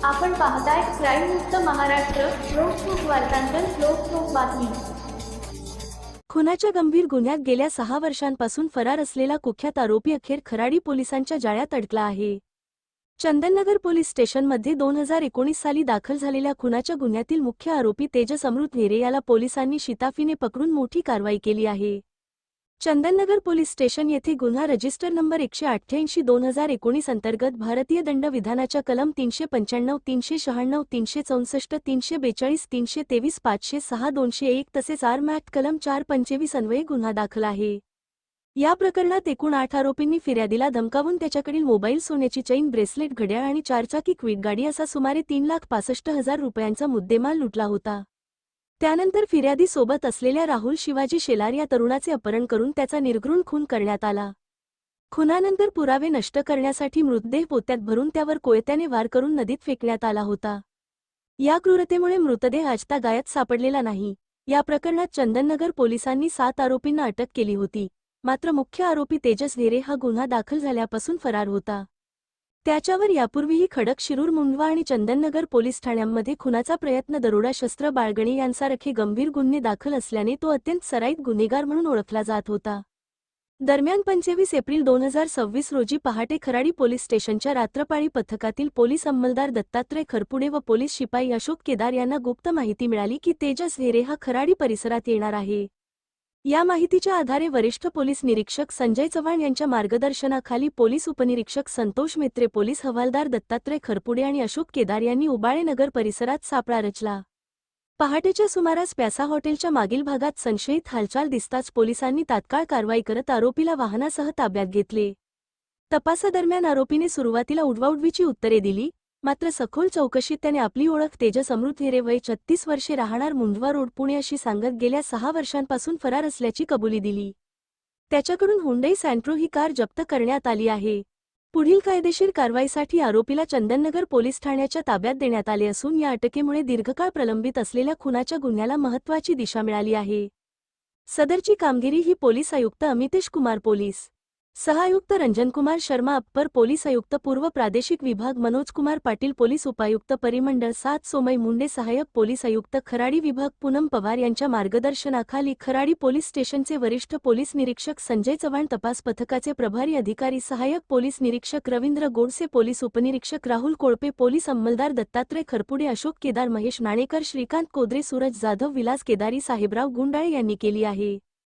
आपण पाहताय क्राईम मुक्त महाराष्ट्र. लोकसुख वार्तांकन, लोकसुख बातमी. खुनाच्या गंभीर गुन्ह्यात गेल्या 6 वर्षांपासून फरार असलेला कुख्यात आरोपी अखेर खराडी पोलिसांच्या जाळ्यात अडकला आहे. चंदननगर पोलीस स्टेशनमध्ये 2019 साली दाखल झालेल्या खुनाच्या गुन्ह्यातील मुख्य आरोपी तेजस अमृत हेरे याला पोलिसांनी शिताफीने पकडून मोठी कारवाई केली आहे. चंदननगर पोलीस स्टेशन येथे गुन्हा रजिस्टर नंबर 188/2019 अंतर्गत भारतीय दंडविधानाच्या कलम 395, 396, 364, 342, 323, 506, 201 तसेच आर्म ॲक्ट कलम 425 अन्वये गुन्हा दाखल आहे. या प्रकरणात एकूण 8 आरोपींनी फिर्यादीला धमकावून त्याच्याकडील मोबाईल, सोन्याची चैन, ब्रेसलेट, घड्याळ आणि 4चाकी क्विक गाडी असा सुमारे 3,65,000 रुपयांचा मुद्देमाल लुटला होता. त्यानंतर फिर्यादी सोबत असलेल्या राहुल शिवाजी शेलार या तरुणाचे अपहरण करून त्याचा निर्घृण खून करण्यात आला. खुनानंतर पुरावे नष्ट करण्यासाठी मृतदेह पोत्यात भरून त्यावर कोयत्याने वार करून नदीत फेकण्यात आला होता. या क्रूरतेमुळे मृतदेह आजतागायत सापडलेला नाही. या प्रकरणात चंदननगर पोलिसांनी 7 आरोपींना अटक केली होती. मात्र मुख्य आरोपी तेजस हेरे हा गुन्हा दाखल झाल्यापासून फरार होता. त्याच्यावर यापूर्वीही खडक, शिरूर, मुंडवा आणि चंदननगर पोलीस ठाण्यांमध्ये खुनाचा प्रयत्न, दरोडा, शस्त्र बाळगणे यांसारखे गंभीर गुन्हे दाखल असल्याने तो अत्यंत सराईत गुन्हेगार म्हणून ओळखला जात होता. दरम्यान 25 एप्रिल 2026 रोजी पहाटे खराडी पोलीस स्टेशनच्या रात्रपाळी पथकातील पोलीस अंमलदार दत्तात्रय खरपुडे व पोलीस शिपाई अशोक केदार यांना गुप्त माहिती मिळाली की तेजस हेरे हा खराडी परिसरात येणार आहे. या माहितीच्या आधारे वरिष्ठ पोलीस निरीक्षक संजय चव्हाण यांच्या मार्गदर्शनाखाली पोलीस उपनिरीक्षक संतोष मेत्रे, पोलीस हवालदार दत्तात्रय खरपुडे आणि अशोक केदार यांनी उबाळे नगर परिसरात सापळा रचला. पहाटेच्या सुमारास प्यासा हॉटेलच्या मागील भागात संशयित हालचाल दिसताच पोलिसांनी तात्काळ कारवाई करत आरोपीला वाहनासह ताब्यात घेतले. तपासादरम्यान आरोपीने सुरुवातीला उडवाउडवीची उत्तरे दिली. मात्र सखोल चौकशीत त्याने आपली ओळख तेजस अमृत हेरे, वय 36 वर्षे, राहणार मुंडवा रोड, पुणे अशी सांगत गेल्या 6 वर्षांपासून फरार असल्याची कबुली दिली. त्याच्याकडून हुंडई सँट्रो ही कार जप्त करण्यात आली आहे. पुढील कायदेशीर कारवाईसाठी आरोपीला चंदननगर पोलीस ठाण्याच्या ताब्यात देण्यात आले असून या अटकेमुळे दीर्घकाळ प्रलंबित असलेल्या खुनाच्या गुन्ह्याला महत्त्वाची दिशा मिळाली आहे. सदरची कामगिरी ही पोलीस आयुक्त अमितेश कुमार, पोलीस सहायुक्त रंजनकुमार शर्मा, अप्पर पोलीस आयुक्त पूर्व प्रादेशिक विभाग मनोज कुमार पाटील, पोलीस उपायुक्त परिमंडळ 7 सोमय मुंडे, सहाय्यक पोलीस आयुक्त खराडी विभाग पूनम पवार यांच्या मार्गदर्शनाखाली खराडी पोलीस स्टेशनचे वरिष्ठ पोलीस निरीक्षक संजय चव्हाण, तपास पथकाचे प्रभारी अधिकारी सहाय्यक पोलीस निरीक्षक रवींद्र गोडसे, पोलीस उपनिरीक्षक राहुल कोळपे, पोलीस अंमलदार दत्तात्रय खरपुडे, अशोक केदार, महेश नाणेकर, श्रीकांत कोदरे, सूरज जाधव, विलास केदारी, साहेबराव गुंडाळे यांनी केली आहे.